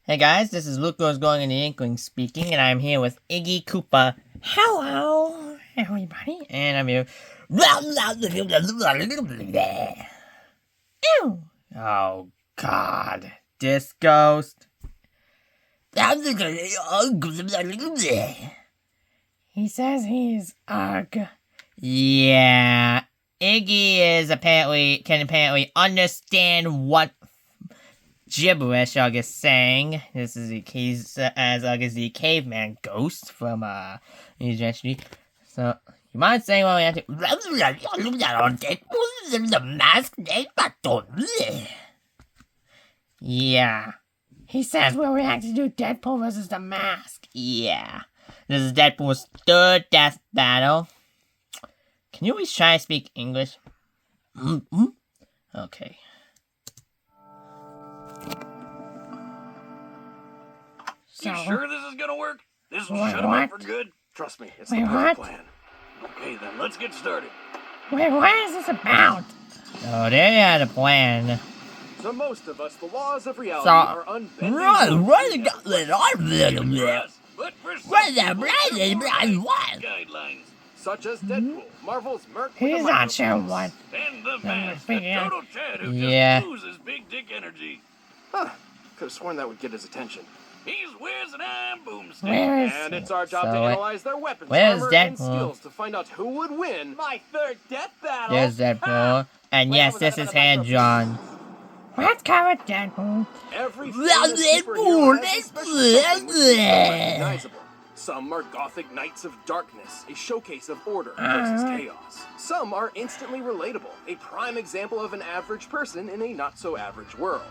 Hey guys, this is Rose-Gorgon and the Inkling speaking, and I'm here with Iggy Koopa. Hello, everybody. And I'm here. Ew. Oh God, this ghost. He says he's ugh. Yeah, Iggy can apparently understand what gibberish Ugg is saying. This is he's as Ugg is the caveman ghost from Eventually. So you mind saying what we have to the mask yeah. He says we'll react to do Deadpool versus the Mask. Yeah. This is Deadpool's third death battle. Can you always try to speak English? Okay. You sure this is gonna work? This will Wait, shut him what? up for good? Trust me, it's Wait, the what? perfect plan. Okay then, let's get started. Wait, what is this about? Oh, they had a plan. To most of us, the laws of reality So, are unbending. But for guidelines. Such as Deadpool, Marvel's Merc with He's a not sure micropenis. what. And the I'm mask, the figuring out- total Chad who Yeah. just oozes big dick energy. Huh. Could have sworn that would get his attention. He's Wiz and I'm Boomstick. Where is And it's our job so to what- analyze their weapons, where's armor, and Deadpool? skills to find out who would win my third death battle. There's Deadpool. And yes, this is hand drawn. Let's cover Deadpool. Every famous superhero has a special something which is unrecognizable. Some are gothic knights of darkness, a showcase of order versus chaos. Some are instantly relatable, a prime example of an average person in a not-so-average world.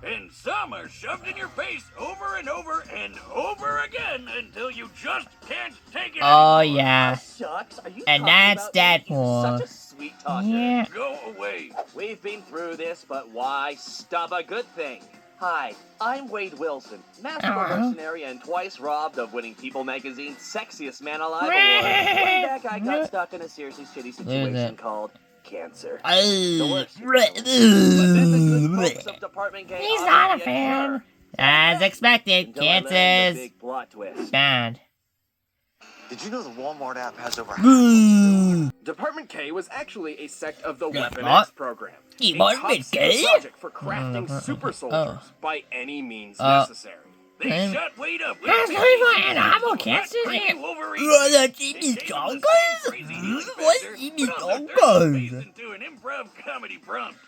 And some are shoved in your face over and over and over again until you just can't take it Oh anymore. yeah. Shucks, are you And talking that's about me? Deadpool. You're such a sweet talker. Yeah. Go away. We've been through this, but why stop a good thing? Hi, I'm Wade Wilson, masterful mercenary and twice robbed of winning People Magazine's Sexiest Man Alive award. Way back, I got stuck in a seriously shitty situation called cancer. The worst. But then the good folks of Department K He's offered not a me fan. cure. As expected, Until I learned the Kansas big plot twist. bad. Did you know the Walmart app has over Department K was actually a sect of the Yeah, Weapon what? X program. Department a top secret K? project for crafting super soldiers by any means necessary. They Hey. shut Wade up. That's Cleveland and I'm a Kansas. Jimmy into an improv comedy prompt.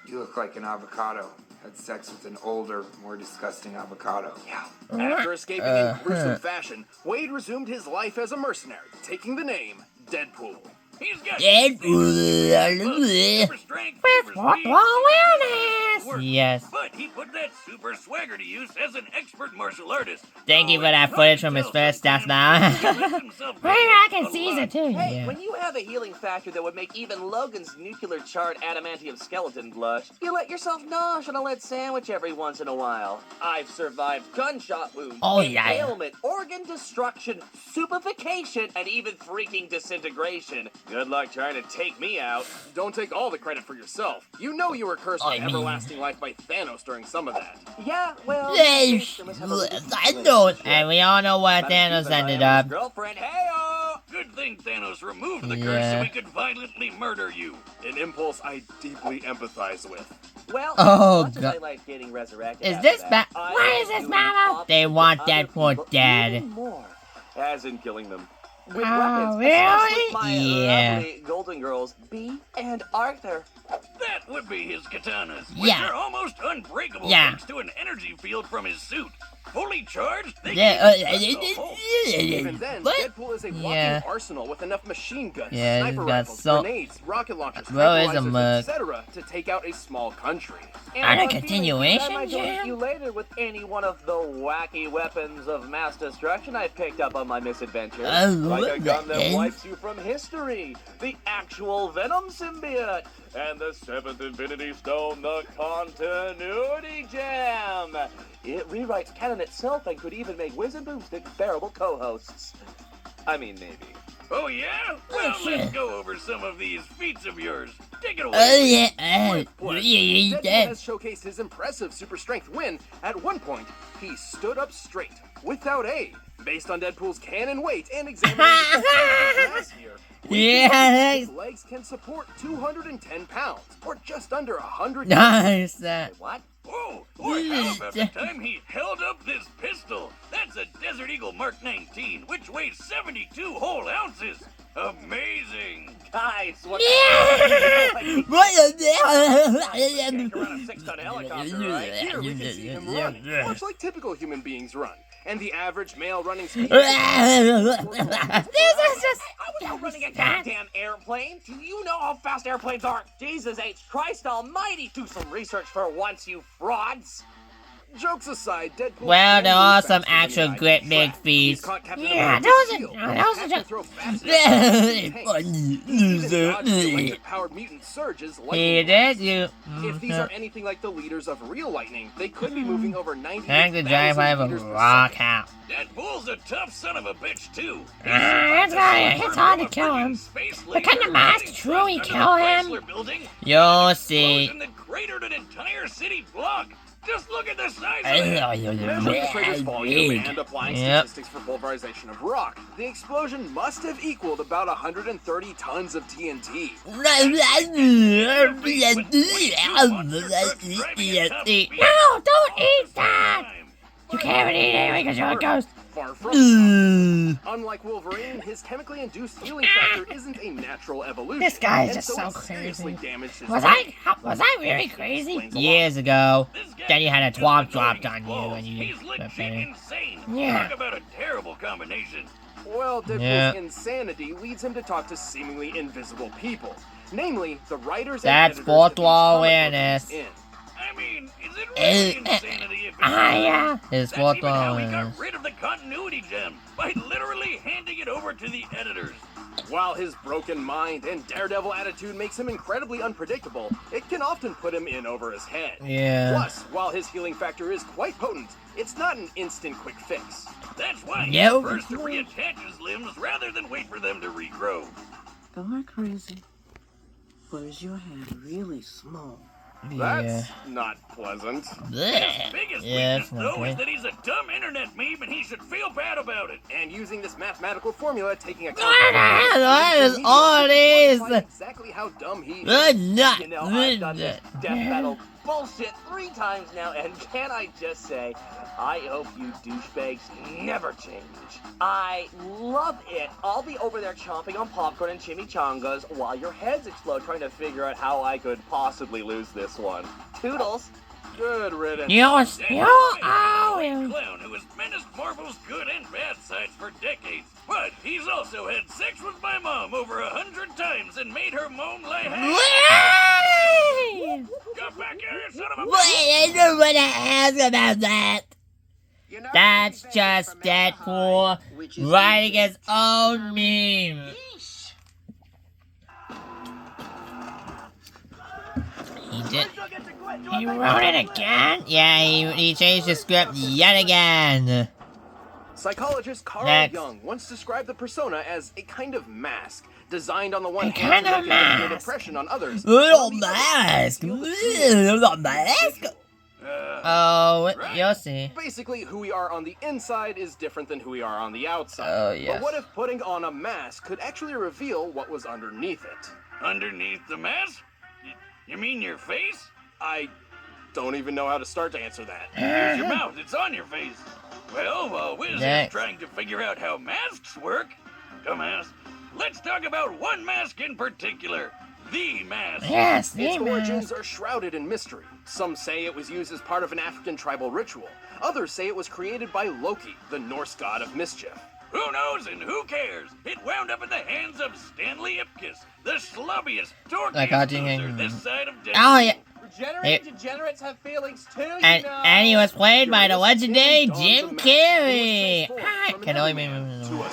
You look like an avocado. Had sex with an older, more disgusting avocado. Yeah. After escaping in gruesome fashion, Wade resumed his life as a mercenary, taking the name Deadpool. He's got Deadpool. super strength, With super football speed, awareness. work. Yes. But he put that super swagger to use as an expert martial artist. Thank you for that footage from his first death battle. Way back in season 2. Hey, Yeah. when you have a healing factor that would make even Logan's nuclear charred adamantium skeleton blush, you let yourself nosh on a lead sandwich every once in a while. I've survived gunshot wounds, Oh, yeah. impalement, organ destruction, supification, and even freaking disintegration. Good luck trying to take me out. Don't take all the credit for yourself. You know you were cursed with I mean- everlasting life by Thanos during some of that. Yeah, well, Yes, gangster must have a little I know it. relationship. And we all know what Gotta Thanos keep an eye ended on his up. Girlfriend, hey-oh! Good thing Thanos removed the curse Yeah. so he could violently murder you. An impulse I deeply empathize with. Well, Oh, as much God. as I like getting resurrected Is after this that, ba- I Why like is this doing Mama? opposite They to want other Deadpool people dead. even more, as in killing them. With Oh, weapons, really? especially my Yeah. lovely golden girls, Bee and Arthur. That would be his katanas, which Yeah. are almost unbreakable Yeah. thanks to an energy field from his suit. Fully charged, they Yeah, can cut the hole. Even then, what? Deadpool is a walking Yeah. arsenal with enough machine guns, Yeah, he's sniper got rifles, so- grenades, rocket launchers, Bro is a tranquilizers, mug. etc. to take out a small country. And On a I'm feeling continuation, I might go Jam? hit you later with any one of the wacky weapons of mass destruction I've picked up on my misadventures. Like a gun that wipes you from history, the actual Venom symbiote, and the seventh Infinity Stone, the Continuity Gem. It rewrites canon itself and could even make Wiz and Boomstick bearable co-hosts. I mean, maybe. Oh yeah? Well, let's go over some of these feats of yours. Take it away. Oh yeah. Deadpool has showcased his impressive super strength when, at one point, he stood up straight, without aid. Based on Deadpool's canon weight and examining his mass here, his legs can support 210 pounds, or just under 100 Nice. What? Oh, or how about the time he held up this pistol? That's a Desert Eagle Mark 19, which weighs 72 whole ounces. Amazing. Guys, what? Yeah. What the Can't run a 6-ton helicopter, right? Here we can see him run, much like typical human beings run. And the average male running speed This is just. I was running a goddamn airplane. Do you know how fast airplanes are? Jesus H. Christ almighty, do some research for once, you frauds. Jokes aside, Deadpool. Well, there are some actual great big feats. Yeah, those are just. Powered mutant surges He did you. If these are anything like the leaders of real lightning, they could be moving over 90. Thank the giant five of rock out. Deadpool's a tough son of a bitch, too. It's hard to kill him. But can the mask truly kill him? You'll see. And then cratered an entire city block. Just look at the size of it. Measuring the crater's volume and applying statistics for pulverization of rock, the explosion must have equaled about 130 tons of TNT. No, don't eat that! You can't eat it because you're a ghost. Far from Unlike Wolverine, his chemically induced healing factor isn't a natural evolution. This guy is and just so so it seriously crazy. damaged his Was brain. I really crazy? Years ago, then you had a twomp dropped on you and you He's legit insane. Yeah. Talk about a terrible combination. Well, Deadpool's insanity leads him to talk to seemingly invisible people. Namely, the writers and That's editors fourth of each wall comic book awareness. I he's in. mean, is it really insanity if it's Yeah. His That's fourth even how wall he got awareness. rid of the continuity gem, by literally handing it over to the editors. While his broken mind and daredevil attitude makes him incredibly unpredictable, it can often put him in over his head. Yeah. Plus, while his healing factor is quite potent, it's not an instant quick fix. That's why he Yep. prefers to reattach his limbs rather than wait for them to regrow. Am I crazy? Or is your head really small? That's not pleasant. Yeah. Biggest Yeah, weakness, it's not though, great. is that he's a dumb internet meme and he should feel bad about it. And using this mathematical formula, taking account That is all it is. exactly how dumb he is. You know, I've done this death metal bullshit 3 times now, and can I just say, I hope you douchebags never change. I love it. I'll be over there chomping on popcorn and chimichangas while your heads explode trying to figure out how I could possibly lose this one. Toodles. Good riddance. You Clown oh, who has menaced Marvel's good and bad sides for decades. But he's also had sex with my mom over 100 times and made her moan like Come back here, you son of a I don't want to ask about that. That's just Deadpool writing his own meme. He did. He wrote it again? Yeah, he changed the script yet again. Psychologist Carl Next. Jung once described the persona as a kind of mask, designed on the one A hand kind to of make a negative mask. impression on others. Little on the other mask. to feel the Little mask. Oh, you'll see. Basically, who we are on the inside is different than who we are on the outside. Oh, But yes. what if putting on a mask could actually reveal what was underneath it? Underneath the mask? You mean your face? I don't even know how to start to answer that. Use your mouth, it's on your face. Well, while Wiz is Next. trying to figure out how masks work, dumbass, let's talk about one mask in particular. The mask. Yes, Its the origins mask. are shrouded in mystery. Some say it was used as part of an African tribal ritual. Others say it was created by Loki, the Norse god of mischief. Who knows and who cares? It wound up in the hands of Stanley Ipkiss, the slubbiest, Like dorkiest Archie loser this side of death. Oh, yeah. Regenerated degenerates have feelings too, you And, know. and he was played by the Curious legendary King Jim dons a Carrey. mask. He was I transformed can from only an Everman to a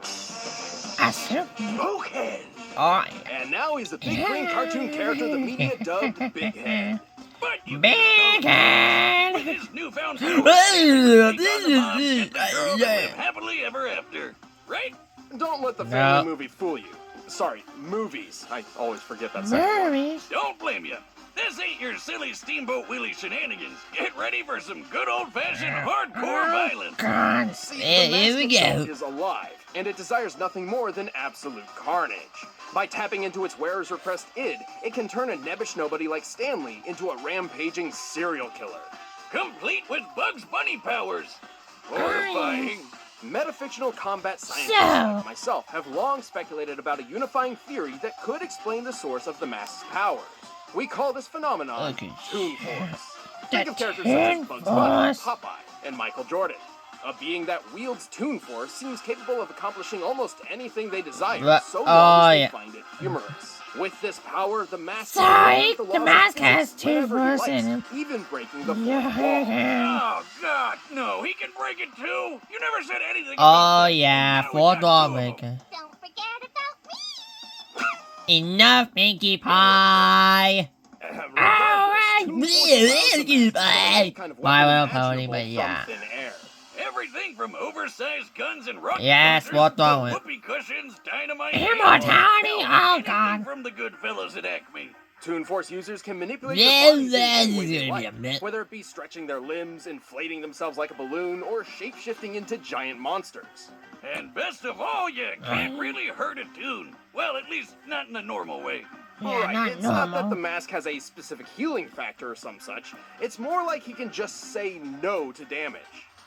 Superman. A super. Bokehead. Oh, And now he's the big green cartoon character the media dubbed Big Head. But you Big with Head. his newfound This powers, is- he got the mom and the girl to live happily ever after. Right? Don't let the family No. movie fool you. Sorry, movies. I always forget that second word. Don't blame you. This ain't your silly steamboat wheelie shenanigans. Get ready for some good old-fashioned hardcore violence. See, Here the we mask itself go. is alive, and it desires nothing more than absolute carnage. By tapping into its wearer's repressed id, it can turn a nebbish nobody like Stanley into a rampaging serial killer. Complete with Bugs Bunny powers. Horrifying. Metafictional combat scientists So- like myself have long speculated about a unifying theory that could explain the source of the mask's powers. We call this phenomenon Okay. Toon Force. The Think of characters such as Toon Bugs Bunny, Force. Popeye, and Michael Jordan. A being that wields Toon Force seems capable of accomplishing almost anything they desire, Right. so long Oh, as they yeah. find it humorous. With this power, the mask Sorry, can break the laws mask of has physics Toon whenever he Force in likes, him. even breaking the fourth wall. Yeah. Oh, God, no. He can break it, too. You never said anything Oh about that. yeah, Now we fourth got wall two of 'em. breaker. Don't forget about me. Enough, Pinkie Pie. Regardless, Toon Force allows the mask to be any kind of My weapon Little Pony, imaginable but from yeah. thin air. Everything from oversized guns and rocket Yes, launchers what's to wrong with- whoopee cushions, dynamite, Immortality? hell, Oh, anything God. from the good fellas at Acme. Toon Force users can manipulate Yeah, their bodies in that any is way they gonna be a like, bit- whether it be stretching their limbs, inflating themselves like a balloon, or shape-shifting into giant monsters. And best of all, you can't really hurt a tune. Well, at least not in a normal way. Yeah, Right, not it's not that normal. the mask has a specific healing factor or some such. It's more like he can just say no to damage.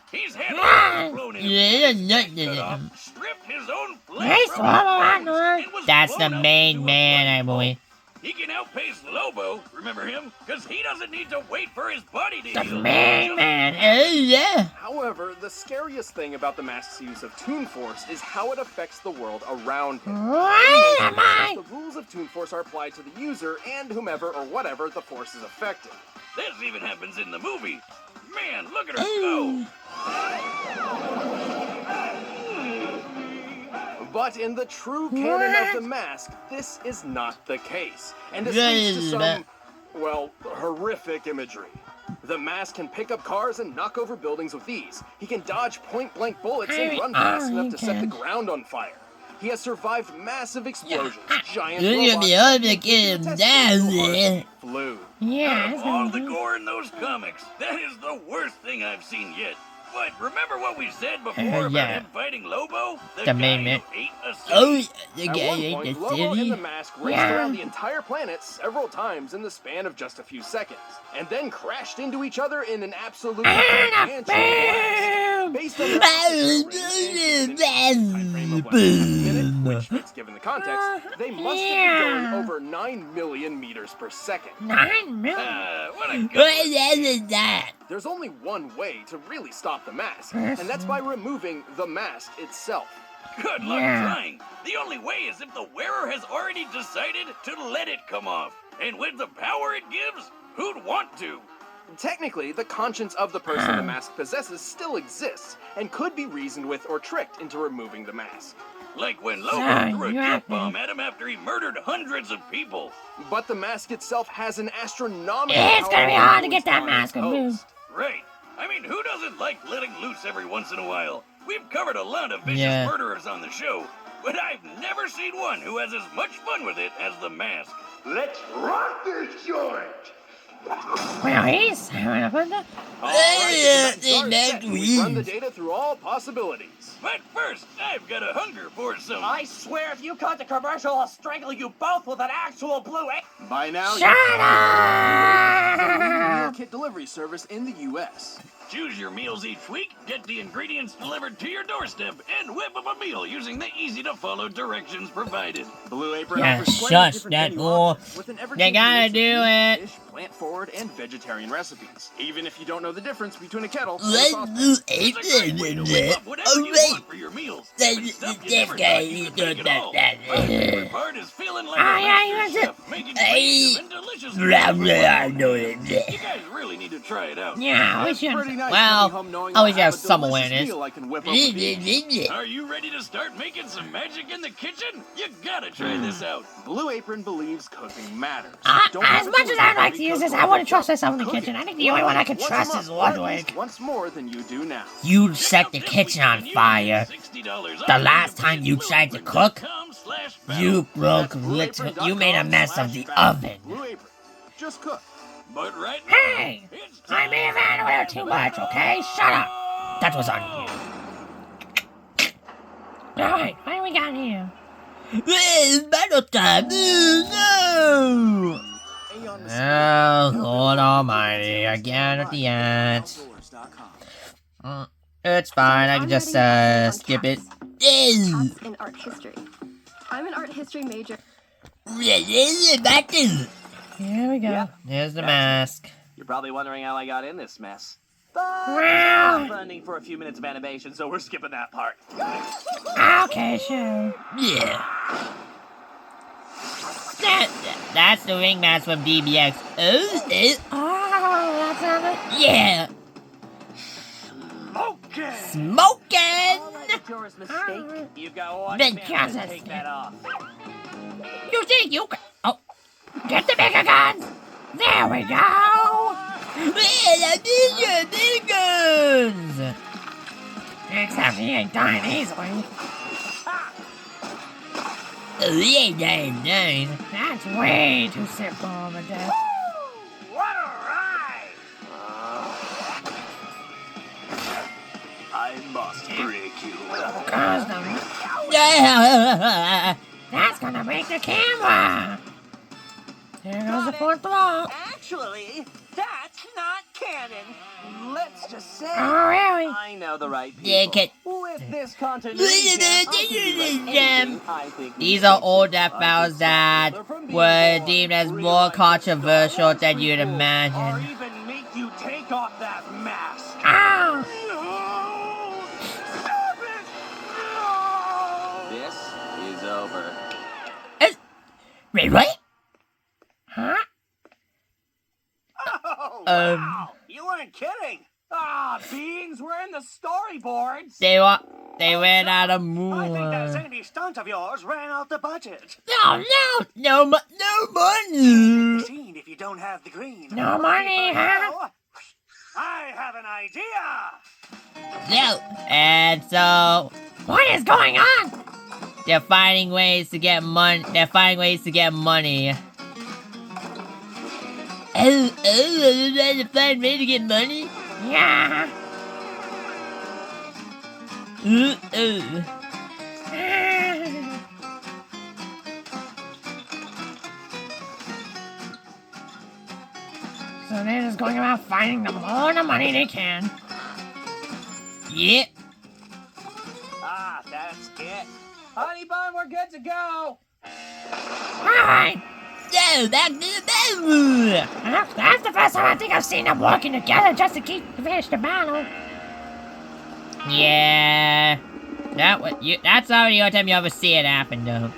He's had Ah, holes blown in his yeah, face, yeah, cut yeah. off, stripped his own flesh Nice from one, his I bones, know. and was That's the blown up main into a man, I bloody believe. pulp. He can outpace Lobo, remember him? Because he doesn't need to wait for his body to The heal. main Just man. Oh yeah. However, the scariest thing about the mask's use of Toon Force is how it affects the world around him. Why am I? The rules of Toon Force are applied to the user and whomever or whatever the force is affecting. This even happens in the movie. Man, look at her go. But in the true canon of the mask, this is not the case. And this leads to some, well, horrific imagery. The mask can pick up cars and knock over buildings with ease. He can dodge point-blank bullets and run fast enough to set the ground on fire. He has survived massive explosions, giant You're gonna robots, be able to and get him test down so hard there. he flew. Yeah. Out it's of all gonna the be- gore in those comics, that is the worst thing I've seen yet. But remember what we said before about Yeah. him fighting Lobo? The main guy man. who ate a city? Oh, the At guy one ate point, the Lobo and city. the mask raced Yeah. around the entire planet several times in the span of just a few seconds, and then crashed into each other in an absolute gargantuan blast. Based on their timeframe of less than half a minute, which fits given the context, they must have been going over 9 million meters per second. 9 million. What a What good is that? There's only one way to really stop the mask, and that's by removing the mask itself. Good luck Yeah. trying. The only way is if the wearer has already decided to let it come off. And with the power it gives, who'd want to? Technically, the conscience of the person the mask possesses still exists, and could be reasoned with or tricked into removing the mask. Like when Lobo Sorry, threw a you dirt have bomb at him after he murdered hundreds of people. But the mask itself has an astronomical It's gonna be power hard to influence get that on mask its removed. host. Right. I mean, who doesn't like letting loose every once in a while? We've covered a lot of vicious Yeah. murderers on the show, but I've never seen one who has as much fun with it as the mask. Let's rock this joint! Well, he's having a fun time. All right, Yeah, the start that's set. We run the weird. data through all possibilities. But first, I've got a hunger for some... I swear if you cut the commercial, I'll strangle you both with an actual blue By now, Shut the leading meal up! kit delivery service in the U.S. Choose your meals each week, get the ingredients delivered to your doorstep, and whip up a meal using the easy-to-follow directions provided. Blue Apron Yeah, offers plenty shush, of different that menu war. options with an They ever-changing gotta mix of do meat, it. fish, plant-forward, and vegetarian recipes. Even if you don't know the difference between a kettle and a Let's saucepan. do It's a great way to whip up whatever you want for your meals. Even stuff you never thought you could make at all. My favorite part is feeling like Oh, a yeah, you master want chef, making Hey. creative and delicious Blah, meals for blah, I everyone. know it. You guys really need to try it out. Yeah, we That's should. pretty nice Well, coming home knowing at least I you have a some delicious awareness. meal I can whip up with ease. Are you ready to start making some magic in the kitchen? You gotta try this out. Blue Apron believes cooking matters. Don't As have much to as I'd like to be use this, cooked I or wouldn't cooked trust myself in the Cook kitchen. it. I think the only one I can Once a trust month, is or at Ludwig. least once more than you do now. You Check set out the this kitchen week's on menu fire. and $60 The off last when time you visit tried to cook, blueapron.com/battle. you broke That's you made a mess of the blueapron.com/battle. oven. Blue Apron. Just cook. But right now, Hey! it's I may have had a little too much, okay? Shut up! That was on you. Alright, what do we got here? It's battle time! No! Oh, Lord Almighty, again at the end. It's fine, I can just skip it. Cats in art history. I'm an art history major. Here we go. Yep. There's the mask. You're probably wondering how I got in this mess. But Wow. I'm running for a few minutes of animation, so we're skipping that part. Okay, sure. Yeah. That's the ring mask from DBX. Oh, that's on it. Yeah. okay. Smoking! All right, the tourist mistake. You've got one Then chance just to take that off. You think you can... Oh. Get the bigger guns! There we go! The bigger guns! Except he ain't dying easily. Oh, he ain't dying. That's way too simple of a death. What a ride! I must break you. Cause that's gonna break the camera! There goes the fourth wall. Actually, that's not canon. Let's just say Oh, really? I know the right people. Yeah, kid. With this continuity, I think These are old death battles that were deemed as more controversial than you'd or imagine. even make you take off that mask. Ow! This is over. Wait, what? Huh? Oh, wow! You weren't kidding. Beings were in the storyboards. They ran out of I think that moon. zany stunt of yours ran out the budget. No money. Scene if you don't have the green. No money, huh? Well, I have an idea. No. And so, what is going on? They're finding ways to get money. They're finding ways to get money. Oh, to find way to get money? Yeah. So they're just going about finding the more the money they can. Yep. That's it. Honey bun, we're good to go. Alright. So, back to the battle. That's the first time I think I've seen them working together just to finish the battle. Yeah. That's already the only time you ever see it happen, though.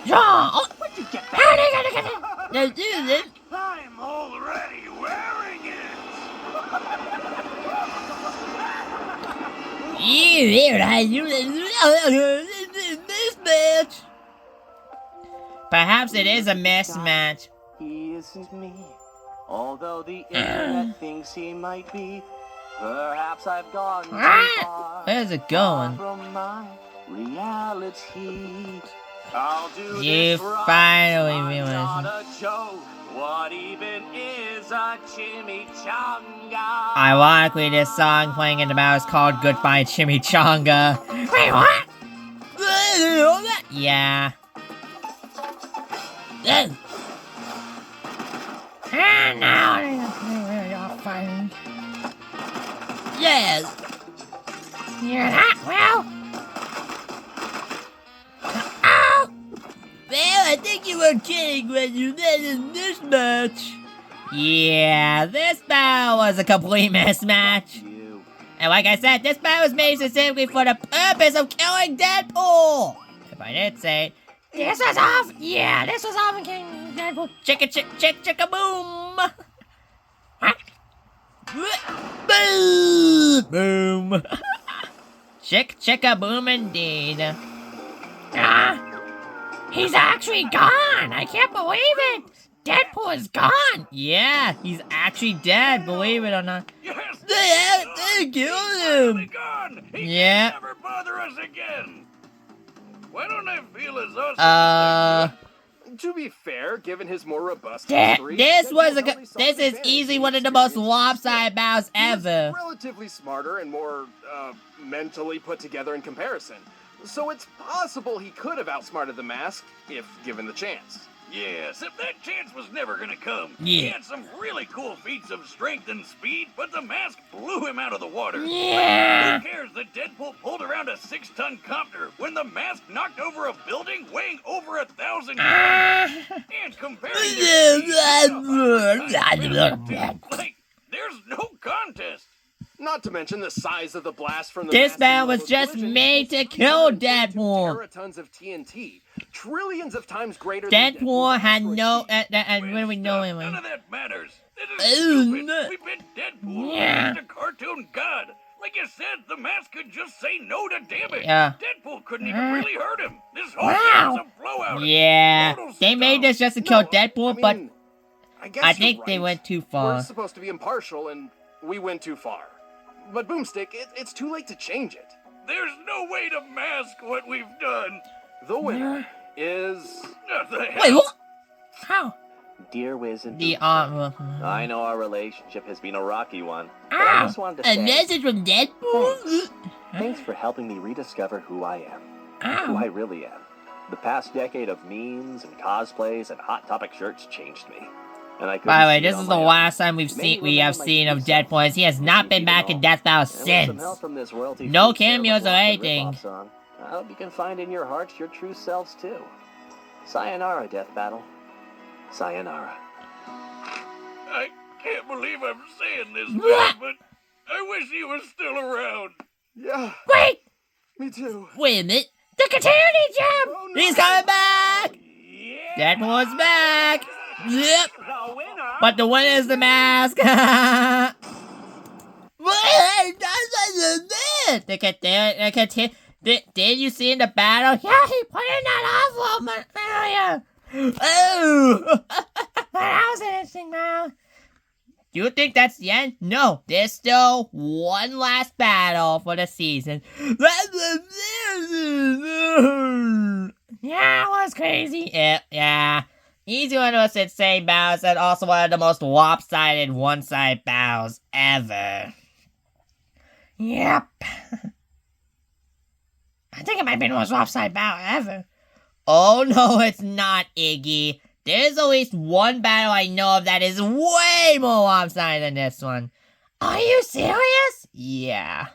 Oh, Where'd you get that? how are they gonna get it? Let's do this. I'm already wearing it. Mismatch. Perhaps it is a mismatch. He isn't me. Although the internet thinks he might be. Perhaps I've gone too far. Where's it going? From my reality. I'll do You this right. finally I'm realized. not a joke. What even is a chimichanga? Ironically, this song playing in the battle is called Goodbye Chimichanga. Wait, what? Yeah. And now they really are fighting. Yes. Hear that? Well. Oh. Well, I think you were kidding when you did this match. Yeah, this battle was a complete mismatch. And like I said, this battle was made specifically for the purpose of killing Deadpool. If I did say, this was off. Yeah, this was off in King Deadpool. Chicka boom. Boom. Chicka boom indeed. He's actually gone. I can't believe it. Deadpool is gone. Yeah, he's actually dead, believe it or not. Yes! They killed him. Gone! He Yeah. can never bother us again! Why don't I feel as awesome To be fair, given his more robust Dad, history, This Deadpool was held a solid this is advantage easily in one of the most experience. lopsided battles He was ever. relatively smarter and more mentally put together in comparison. So it's possible he could have outsmarted the Mask if given the chance. Yeah, except that chance was never gonna come. Yeah. He had some really cool feats of strength and speed, but the Mask blew him out of the water. Yeah. Who cares that Deadpool pulled around a 6-ton copter when the Mask knocked over a building weighing over 1,000 tons? And comparing their speed, like, there's no contest. Not to mention the size of the blast from the This Mask man in was Lobo's just collision made to equals kill 322 Deadpool. Teratons of TNT, trillions of times greater than Deadpool Deadpool's had asteroid no speed. and when we know him. None of that matters. This Oh, is stupid. no. We bet Deadpool Yeah. raised a cartoon god. Like you said, the Mask could just say no to damage. Yeah. Deadpool couldn't even really hurt him. This whole Wow. thing's a blowout. Yeah, Total they made scum. this just to kill Deadpool, but I guess I you're think they right. went too We're far. supposed to be impartial, and we went too far. But Boomstick, it's too late to change it. There's no way to mask what we've done. The winner is... Not the hell. Wait, what? How? Dear Wiz and The Boomstick, I know our relationship has been a rocky one, but I Ow. just wanted to A say message from Deadpool? thanks for helping me rediscover who I am, Ow. who I really am. The past decade of memes and cosplays and Hot Topic shirts changed me. And I couldn't By the way, see it this on is my the own. last time Maybe we have remember my seen of true self, Deadpool. As he has not been back in Death Battle And with some help since. from this royalty-free No Sarah cameos or McLachlan anything. ripoff song, I hope you can find in your hearts your true selves too. Sayonara, Death Battle. Sayonara. I can't believe I'm saying this, man, but I wish he was still around. Yeah, Wait. me too. Wait a minute. The Katana Jam. Oh, no. He's coming back! Deadpool's back! Yep! But the winner is the Mask! Did you see in the battle? Yeah, he put in that envelope earlier. Oh! That was interesting, man. Do you think that's the end? No, there's still one last battle for the season. Yeah, it was crazy. Yeah. Easy one of those insane battles and also one of the most lopsided one-side battles ever. Yep. I think it might be the most offside battle ever. Oh no, it's not, Iggy. There's at least one battle I know of that is way more lopsided than this one. Are you serious? Yeah.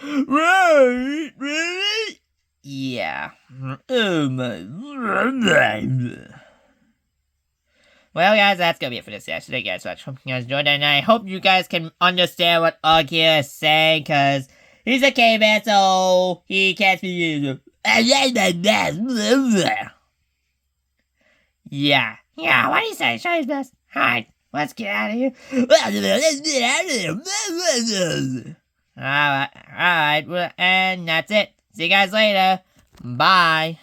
Right? Really? Yeah. Oh my. Well, guys, that's gonna be it for this episode. Thank you guys so much. Hope you guys enjoyed it, and I hope you guys can understand what Iggy is saying, because he's a caveman, so he can't speak. Yeah. Yeah, what do you say? Show his best. Alright, let's get out of here. Alright, and that's it. See you guys later. Bye.